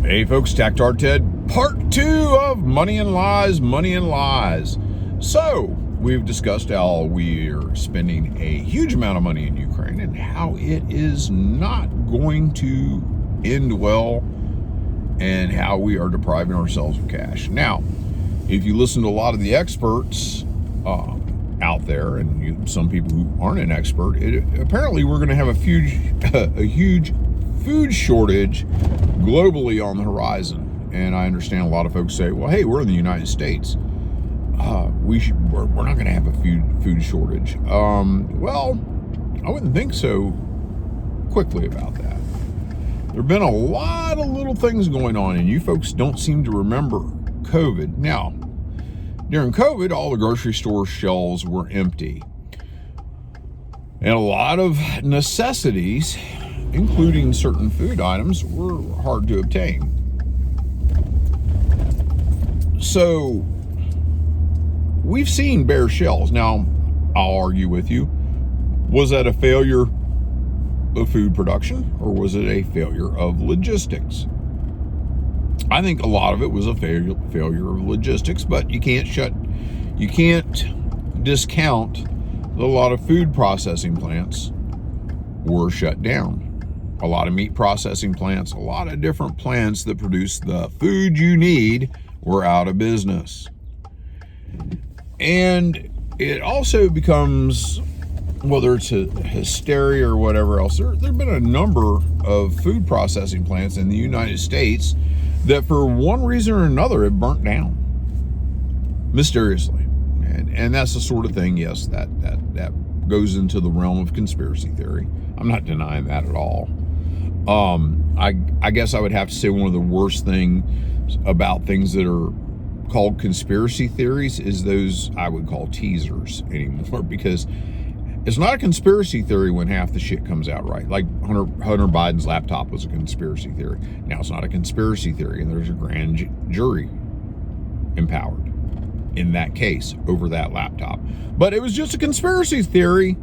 Hey folks, Tactard Ted, part 2 of Money and Lies, Money and Lies. So, we've discussed how we're spending a huge amount of money in Ukraine and how it is not going to end well and how we are depriving ourselves of cash. Now, if you listen to a lot of the experts out there, and some people who aren't an expert, apparently we're going to have a huge food shortage globally on the horizon. And I understand a lot of folks say, well, hey, we're in the United States. We're not going to have a food shortage. Well, I wouldn't think so quickly about that. There have been a lot of little things going on, and you folks don't seem to remember COVID. Now, during COVID, all the grocery store shelves were empty. And a lot of necessities, including certain food items, were hard to obtain. So we've seen bare shelves. Now, I'll argue with you, was that a failure of food production or was it a failure of logistics? I think a lot of it was a failure of logistics, but you can't discount that a lot of food processing plants were shut down. A lot of meat processing plants, a lot of different plants that produce the food you need were out of business. And it also becomes, whether it's a hysteria or whatever else, there have been a number of food processing plants in the United States that for one reason or another have burnt down mysteriously. And that's the sort of thing, yes, that goes into the realm of conspiracy theory. I'm not denying that at all. I guess I would have to say one of the worst things about things that are called conspiracy theories is those I would call teasers anymore, because it's not a conspiracy theory when half the shit comes out right. Like Hunter Biden's laptop was a conspiracy theory. Now it's not a conspiracy theory, and there's a grand jury empowered in that case over that laptop. But it was just a conspiracy theory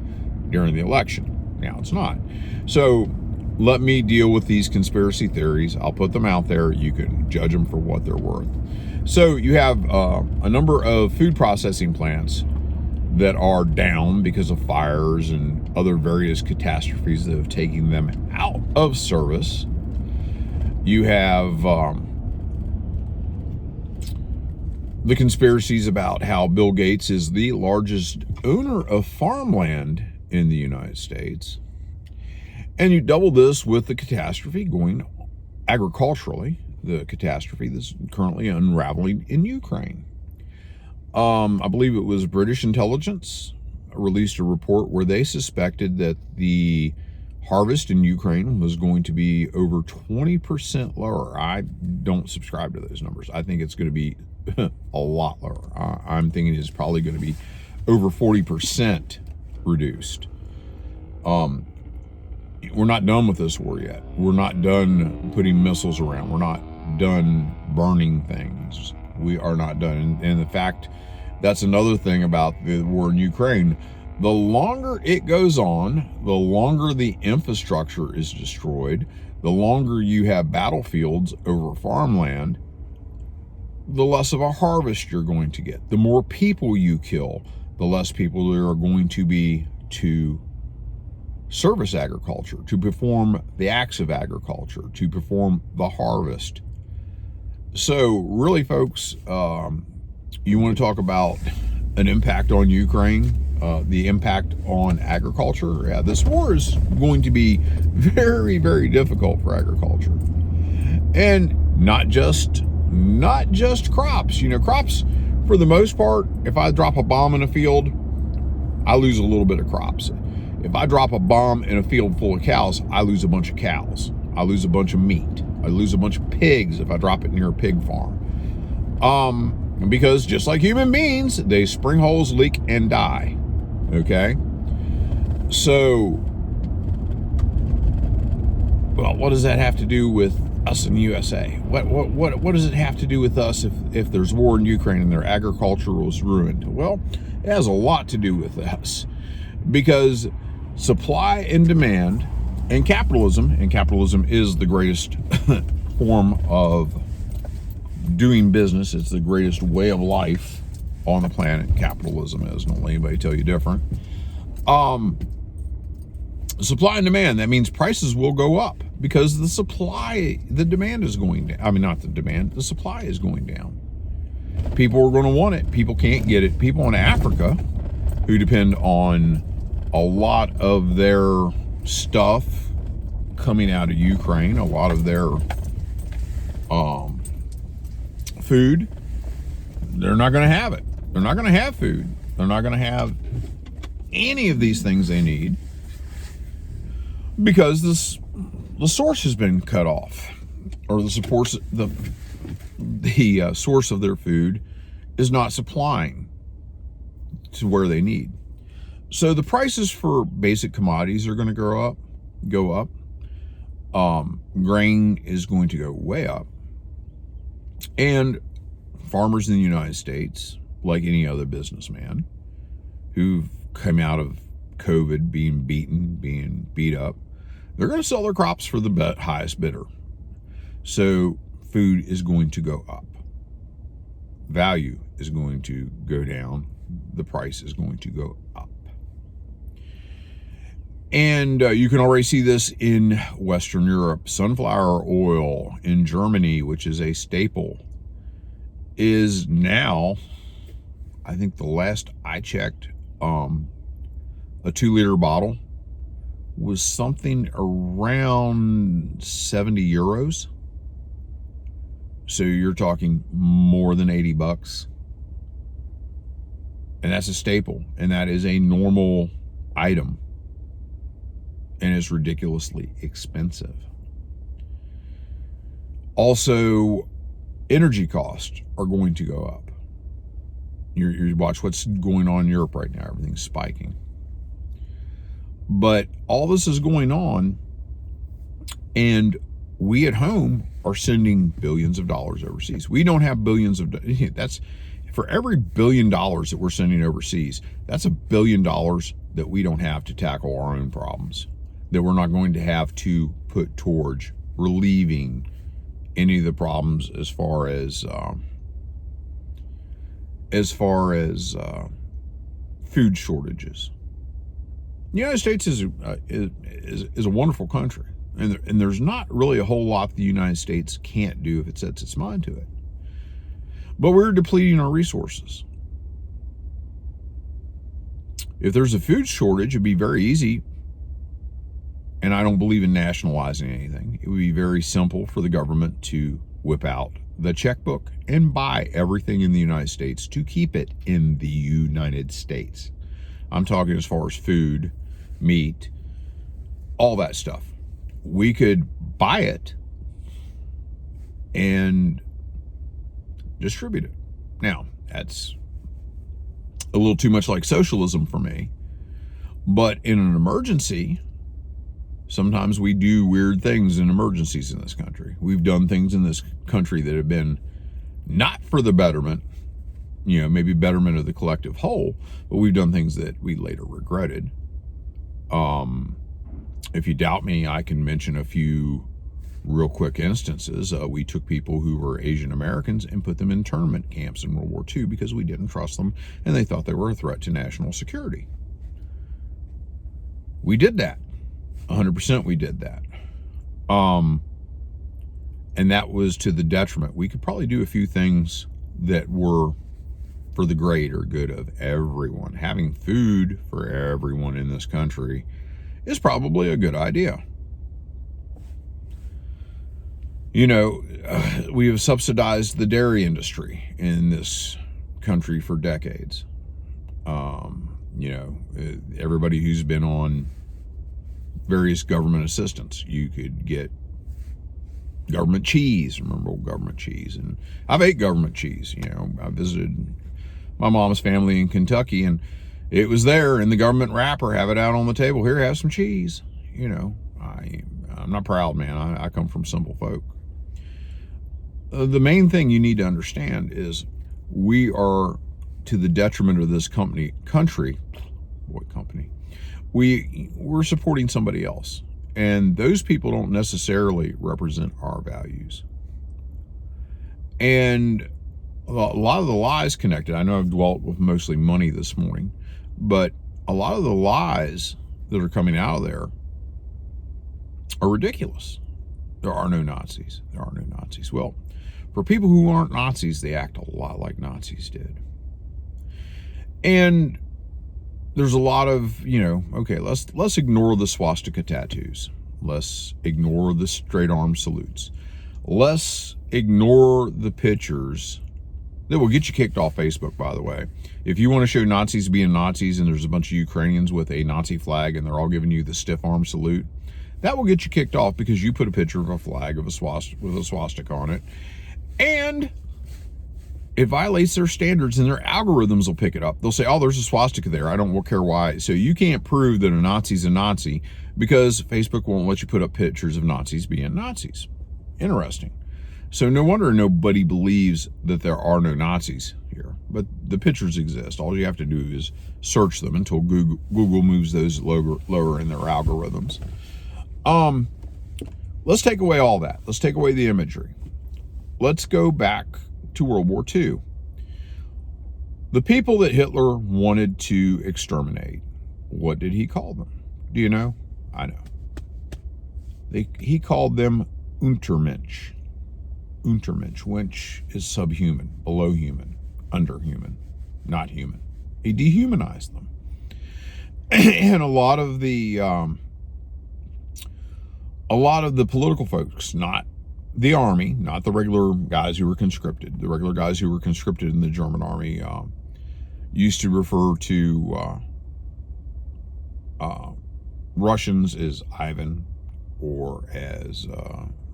during the election. Now it's not. So let me deal with these conspiracy theories. I'll put them out there. You can judge them for what they're worth. So you have a number of food processing plants that are down because of fires and other various catastrophes that have taken them out of service. You have the conspiracies about how Bill Gates is the largest owner of farmland in the United States. And you double this with the catastrophe going agriculturally, the catastrophe that's currently unraveling in Ukraine. I believe it was British intelligence released a report where they suspected that the harvest in Ukraine was going to be over 20% lower. I don't subscribe to those numbers. I think it's going to be a lot lower. I'm thinking it's probably going to be over 40% reduced. We're not done with this war yet. We're not done putting missiles around. We're not done burning things. We are not done. And the fact, that's another thing about the war in Ukraine. The longer it goes on, the longer the infrastructure is destroyed, the longer you have battlefields over farmland, the less of a harvest you're going to get. The more people you kill, the less people there are going to be to service agriculture, to perform the acts of agriculture, to perform the harvest. So really, folks, you want to talk about an impact on Ukraine, the impact on agriculture. Yeah, this war is going to be very, very difficult for agriculture. And not just crops. You know, crops, for the most part, if I drop a bomb in a field, I lose a little bit of crops. If I drop a bomb in a field full of cows, I lose a bunch of cows. I lose a bunch of meat. I lose a bunch of pigs if I drop it near a pig farm. Because just like human beings, they spring holes, leak, and die. Okay? So, well, what does that have to do with us in the USA? What does it have to do with us if there's war in Ukraine and their agriculture was ruined? Well, it has a lot to do with us. Because supply and demand and capitalism is the greatest form of doing business. It's the greatest way of life on the planet. Capitalism is. Don't let anybody tell you different. Supply and demand. That means prices will go up because the demand is going down. I mean, not the demand, the supply is going down. People are going to want it. People can't get it. People in Africa who depend on a lot of their stuff coming out of Ukraine, a lot of their food, they're not going to have it. They're not going to have food. They're not going to have any of these things they need because the source has been cut off, or the source of their food is not supplying to where they need. So the prices for basic commodities are going to go up. Grain is going to go way up. And farmers in the United States, like any other businessman who've come out of COVID being beat up, they're going to sell their crops for the highest bidder. So food is going to go up. Value is going to go down. The price is going to go up. And you can already see this in Western Europe. Sunflower oil in Germany, which is a staple, is now, I think the last I checked, a 2-liter bottle was something around 70 euros. So you're talking more than 80 bucks. And that's a staple. And that is a normal item. And it's ridiculously expensive. Also, energy costs are going to go up. You watch what's going on in Europe right now. Everything's spiking. But all this is going on, and we at home are sending billions of dollars overseas. We don't have billions of, that's for every $1 billion that we're sending overseas, that's $1 billion that we don't have to tackle our own problems, that we're not going to have to put towards relieving any of the problems as far as food shortages. The United States is a wonderful country, and there's not really a whole lot the United States can't do if it sets its mind to it. But we're depleting our resources. If there's a food shortage, it'd be very easy, and I don't believe in nationalizing anything. It would be very simple for the government to whip out the checkbook and buy everything in the United States to keep it in the United States. I'm talking as far as food, meat, all that stuff. We could buy it and distribute it. Now, that's a little too much like socialism for me, but in an emergency, sometimes we do weird things in emergencies in this country. We've done things in this country that have been not for the betterment, maybe betterment of the collective whole, but we've done things that we later regretted. If you doubt me, I can mention a few real quick instances. We took people who were Asian Americans and put them in internment camps in World War II because we didn't trust them and they thought they were a threat to national security. We did that. 100% we did that. And that was to the detriment. We could probably do a few things that were for the greater good of everyone. Having food for everyone in this country is probably a good idea. We have subsidized the dairy industry in this country for decades. Everybody who's been on various government assistance, you could get government cheese. Remember old government cheese? And I've ate government cheese. I visited my mom's family in Kentucky, and it was there in the government wrapper. Have it out on the table. Here, have some cheese. I'm not proud, man. I come from simple folk. The main thing you need to understand is we are to the detriment of this country. We're supporting somebody else, And those people don't necessarily represent our values. And a lot of the lies connected, I know I've dwelt with mostly money this morning, but a lot of the lies that are coming out of there are ridiculous. There are no Nazis. There are no Nazis. Well, for people who aren't Nazis, they act a lot like Nazis did. And there's a lot of, okay, let's ignore the swastika tattoos. Let's ignore the straight arm salutes. Let's ignore the pictures that will get you kicked off Facebook, by the way. If you want to show Nazis being Nazis and there's a bunch of Ukrainians with a Nazi flag and they're all giving you the stiff arm salute, that will get you kicked off because you put a picture of a flag of a swastika with a swastika on it. And it violates their standards, and their algorithms will pick it up. They'll say, oh, there's a swastika there. I don't care why. So you can't prove that a Nazi's a Nazi because Facebook won't let you put up pictures of Nazis being Nazis. Interesting. So no wonder nobody believes that there are no Nazis here. But the pictures exist. All you have to do is search them until Google moves those lower in their algorithms. Let's take away all that. Let's take away the imagery. Let's go back to World War II. The people that Hitler wanted to exterminate, what did he call them? Do you know? I know. He called them Untermensch. Untermensch, which is subhuman, below human, underhuman, not human. He dehumanized them. And a lot of the political folks, not the army, not the regular guys who were conscripted. The regular guys who were conscripted in the German army used to refer to Russians as Ivan or as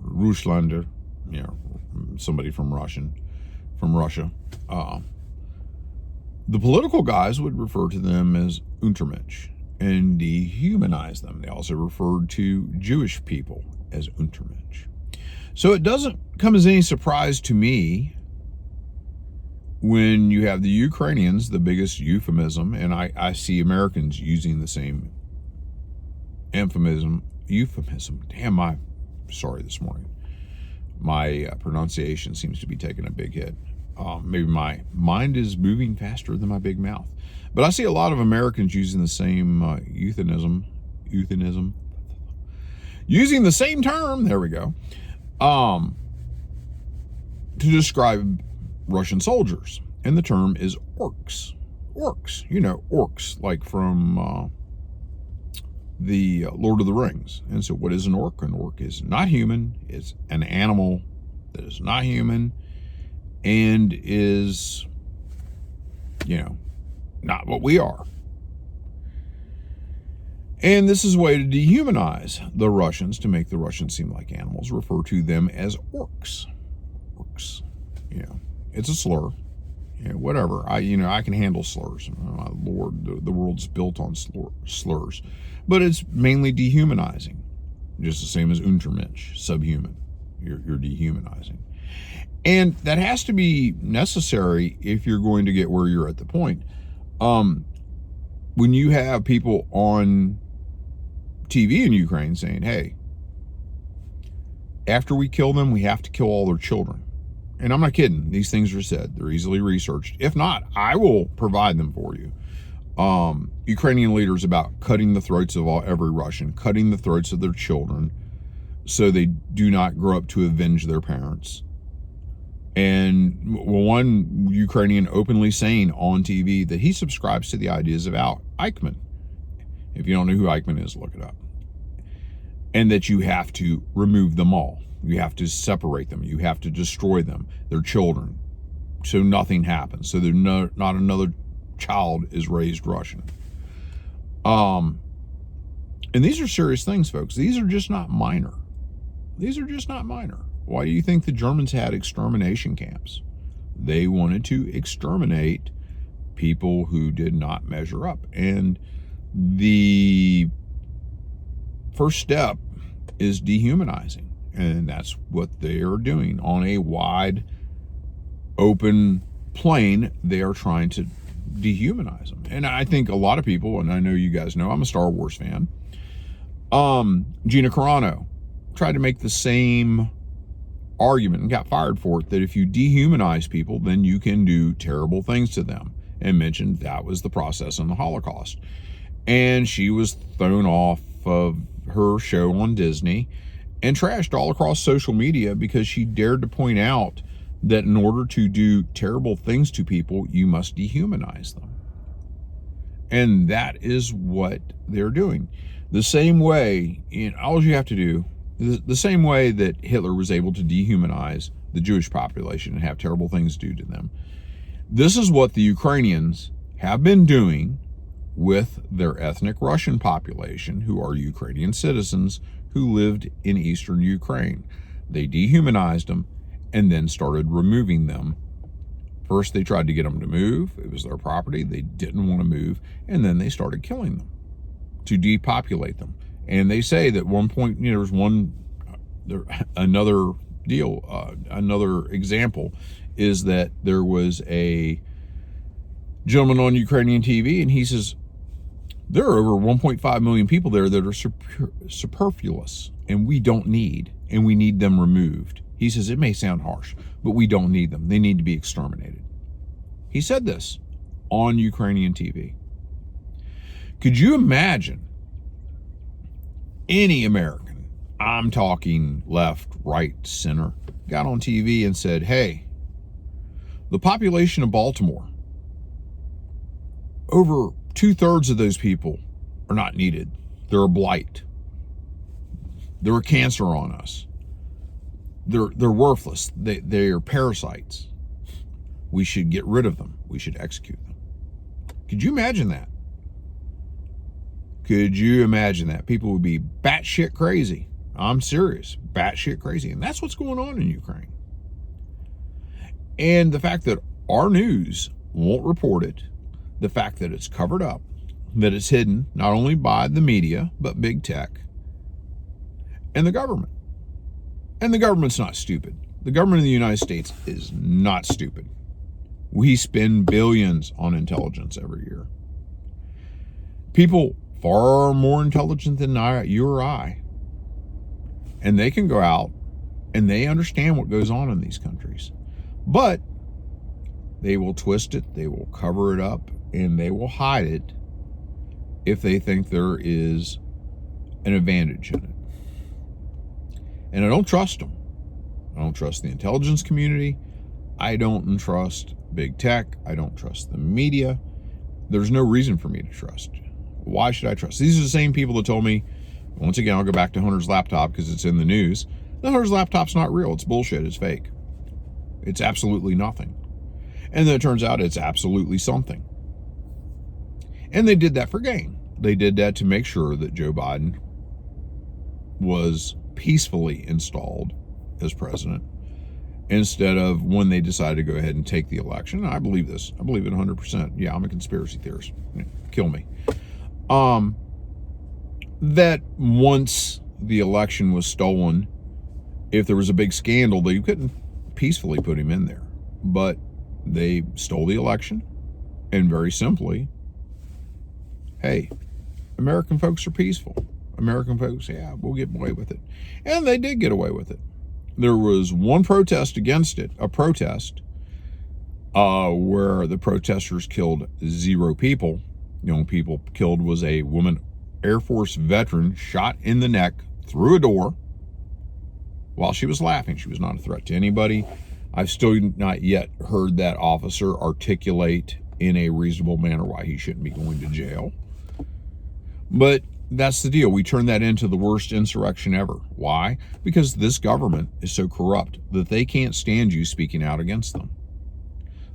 Russlander, somebody from Russia. The political guys would refer to them as Untermensch and dehumanize them. They also referred to Jewish people as Untermensch. So it doesn't come as any surprise to me when you have the Ukrainians, the biggest euphemism, and I see Americans using the same euphemism. Damn, sorry this morning. My pronunciation seems to be taking a big hit. Maybe my mind is moving faster than my big mouth. But I see a lot of Americans using the same euphemism, using the same term, there we go, to describe Russian soldiers. And the term is orcs. Orcs, orcs, like from the Lord of the Rings. And so what is an orc? An orc is not human. It's an animal that is not human and is, not what we are. And this is a way to dehumanize the Russians, to make the Russians seem like animals, refer to them as orcs. Orcs. It's a slur. Whatever. I can handle slurs. My Lord, the world's built on slurs. But it's mainly dehumanizing. Just the same as Untermensch, subhuman. You're dehumanizing. And that has to be necessary if you're going to get where you're at the point. When you have people on TV in Ukraine saying, hey, after we kill them, we have to kill all their children. And I'm not kidding. These things are said. They're easily researched. If not, I will provide them for you. Ukrainian leaders about cutting the throats of every Russian, cutting the throats of their children so they do not grow up to avenge their parents. And one Ukrainian openly saying on TV that he subscribes to the ideas of Eichmann. If you don't know who Eichmann is, look it up. And that you have to remove them all. You have to separate them. You have to destroy them, their children, so nothing happens. So not another child is raised Russian. And these are serious things, folks. These are just not minor. Why do you think the Germans had extermination camps? They wanted to exterminate people who did not measure up. And the first step is dehumanizing. And that's what they are doing. On a wide, open plane, they are trying to dehumanize them. And I think a lot of people, and I know you guys know, I'm a Star Wars fan. Gina Carano tried to make the same argument and got fired for it, that if you dehumanize people, then you can do terrible things to them, and mentioned that was the process in the Holocaust. And she was thrown off of her show on Disney and trashed all across social media because she dared to point out that in order to do terrible things to people, you must dehumanize them. And that is what they're doing. The same way, all you have to do, the same way that Hitler was able to dehumanize the Jewish population and have terrible things do to them, this is what the Ukrainians have been doing with their ethnic Russian population, who are Ukrainian citizens who lived in eastern Ukraine. They dehumanized them and then started removing them. First, they tried to get them to move. It was their property. They didn't want to move. And then they started killing them to depopulate them. And they say that at one point, another example is that there was a gentleman on Ukrainian TV, and he says, there are over 1.5 million people there that are superfluous and we don't need, and we need them removed. He says, it may sound harsh, but we don't need them. They need to be exterminated. He said this on Ukrainian TV. Could you imagine any American, I'm talking left, right, center, got on TV and said, hey, the population of Baltimore, over 2/3 of those people are not needed. They're a blight. They're a cancer on us. They're worthless. They are parasites. We should get rid of them. We should execute them. Could you imagine that? Could you imagine that? People would be batshit crazy. I'm serious. Batshit crazy. And that's what's going on in Ukraine. And the fact that our news won't report it, the fact that it's covered up, that it's hidden not only by the media, but big tech and the government. And the government's not stupid. The government of the United States is not stupid. We spend billions on intelligence every year. People far more intelligent than you or I. And they can go out and they understand what goes on in these countries. But they will twist it, they will cover it up, and they will hide it if they think there is an advantage in it. And I don't trust them. I don't trust the intelligence community. I don't trust big tech. I don't trust the media. There's no reason for me to trust. Why should I trust? These are the same people that told me, once again, I'll go back to Hunter's laptop because it's in the news. The Hunter's laptop's not real. It's bullshit. It's fake. It's absolutely nothing. And then it turns out it's absolutely something. And they did that for gain. They did that to make sure that Joe Biden was peacefully installed as president instead of when they decided to go ahead and take the election. And I believe this. I believe it 100%. Yeah, I'm a conspiracy theorist. Kill me. That once the election was stolen, if there was a big scandal, they couldn't peacefully put him in there. But they stole the election, and very simply, hey, American folks are peaceful. American folks, yeah, we'll get away with it. And they did get away with it. There was one protest against it, a protest where the protesters killed 0 people. The only people killed was a woman Air Force veteran shot in the neck through a door while she was laughing. She was not a threat to anybody. I've still not yet heard that officer articulate in a reasonable manner why he shouldn't be going to jail. But that's the deal. We turn that into the worst insurrection ever. Why? Because this government is so corrupt that they can't stand you speaking out against them.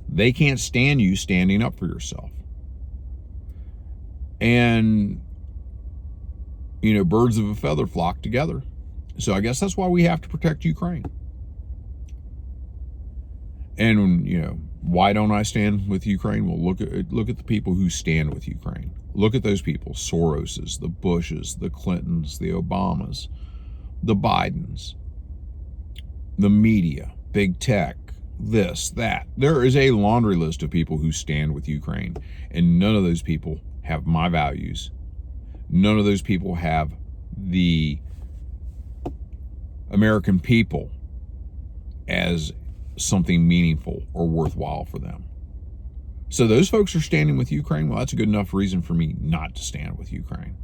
They can't stand you standing up for yourself. And, birds of a feather flock together. So I guess that's why we have to protect Ukraine. And, why don't I stand with Ukraine? Well, look at the people who stand with Ukraine. Look at those people, Soroses, the Bushes, the Clintons, the Obamas, the Bidens, the media, big tech, this, that. There is a laundry list of people who stand with Ukraine, and none of those people have my values. None of those people have the American people as something meaningful or worthwhile for them. So those folks are standing with Ukraine. Well, that's a good enough reason for me not to stand with Ukraine.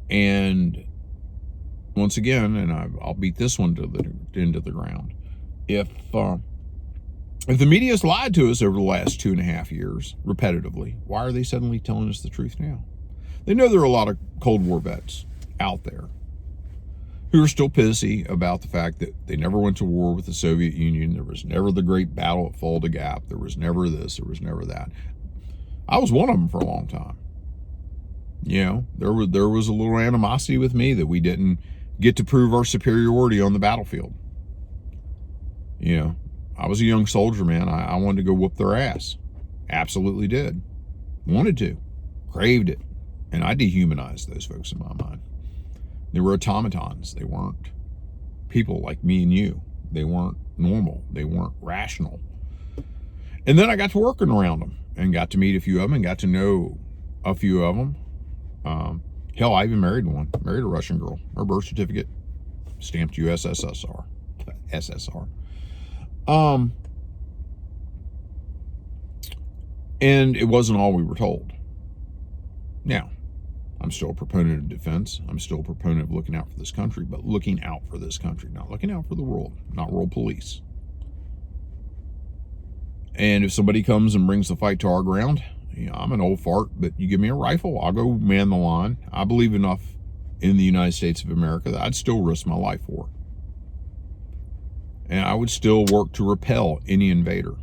And once again, and I'll beat this one into the ground. If the media has lied to us over the last 2.5 years repetitively, why are they suddenly telling us the truth now? They know there are a lot of Cold War vets out there who are still pissy about the fact that they never went to war with the Soviet Union. There was never the great battle at Fulda Gap. There was never this. There was never that. I was one of them for a long time. You know, there was a little animosity with me that we didn't get to prove our superiority on the battlefield. You know, I was a young soldier, man. I wanted to go whoop their ass. Absolutely did. Wanted to. Craved it. And I dehumanized those folks in my mind. They were automatons. They weren't people like me and you. They weren't normal. They weren't rational. And then I got to working around them and got to meet a few of them and got to know a few of them. Hell, I even married one. Married a Russian girl. Her birth certificate stamped USSR. SSR. And it wasn't all we were told. Now, I'm still a proponent of defense. I'm still a proponent of looking out for this country, but looking out for this country, not looking out for the world, not world police. And if somebody comes and brings the fight to our ground, you know, I'm an old fart, but you give me a rifle, I'll go man the line. I believe enough in the United States of America that I'd still risk my life for it. And I would still work to repel any invader.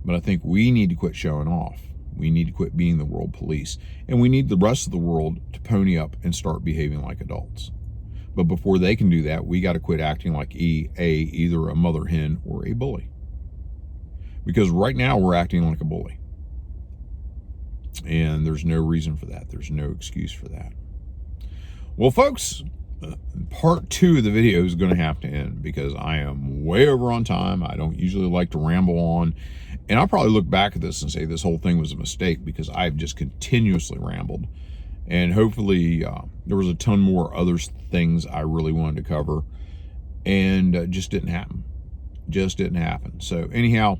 But I think we need to quit showing off. We need to quit being the world police. And we need the rest of the world to pony up and start behaving like adults. But before they can do that, we got to quit acting like either a mother hen or a bully. Because right now we're acting like a bully. And there's no reason for that. There's no excuse for that. Well, folks, part 2 of the video is going to have to end because I am way over on time. I don't usually like to ramble on. And I'll probably look back at this and say this whole thing was a mistake because I've just continuously rambled. And hopefully there was a ton more other things I really wanted to cover. And just didn't happen. Just didn't happen. So anyhow,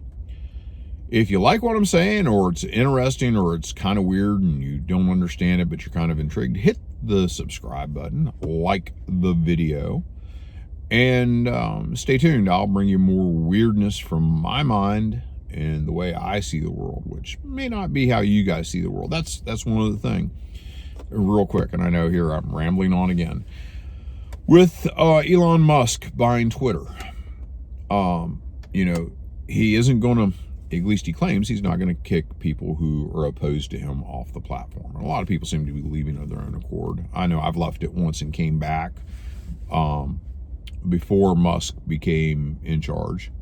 if you like what I'm saying, or it's interesting, or it's kind of weird and you don't understand it, but you're kind of intrigued, hit the subscribe button, like the video, and stay tuned. I'll bring you more weirdness from my mind and the way I see the world, which may not be how you guys see the world. That's one of the things. Real quick, and I know here I'm rambling on again. With Elon Musk buying Twitter, you know, he isn't going to, at least he claims he's not going to kick people who are opposed to him off the platform. And a lot of people seem to be leaving of their own accord. I know I've left it once and came back before Musk became in charge.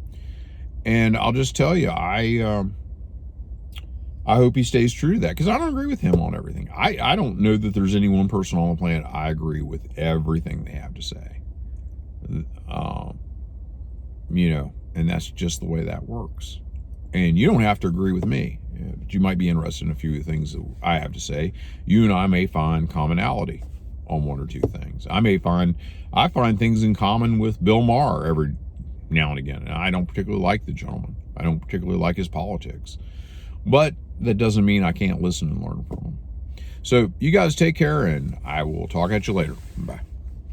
And I'll just tell you, I hope he stays true to that because I don't agree with him on everything. I don't know that there's any one person on the planet I agree with everything they have to say. You know, and that's just the way that works. And you don't have to agree with me, but you might be interested in a few of the things that I have to say. You and I may find commonality on one or two things. I find things in common with Bill Maher every now and again. And I don't particularly like the gentleman. I don't particularly like his politics. But that doesn't mean I can't listen and learn from him. So you guys take care, and I will talk at you later. Bye.